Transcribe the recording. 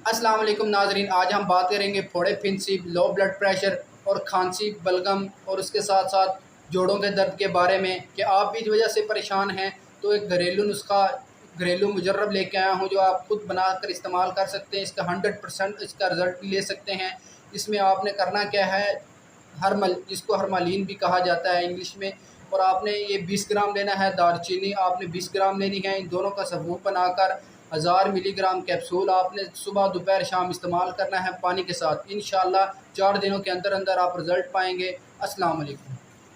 अस्सलाम वालेकुम नाजरीन, आज हम बात करेंगे फोड़े, फिंसी, लो ब्लड प्रेशर और खांसी, बलगम और उसके साथ साथ जोड़ों के दर्द के बारे में कि आप भी इस वजह से परेशान हैं तो एक घरेलू नुस्खा, घरेलू मुजर्रब लेके आया हूँ जो आप खुद बनाकर इस्तेमाल कर सकते हैं। इसका 100% इसका रिज़ल्ट भी ले सकते हैं। इसमें आपने करना क्या है, हरमल, जिसको हरमालीन भी कहा जाता है इंग्लिश में, और आपने ये 20 ग्राम लेना है। दालचीनी आपने 20 ग्राम लेनी है। इन दोनों का सबूत बनाकर 1000 मिलीग्राम कैप्सूल आपने सुबह दोपहर शाम इस्तेमाल करना है पानी के साथ। इंशाल्लाह 4 दिनों के अंदर अंदर आप रिज़ल्ट पाएंगे। अस्सलाम वालेकुम।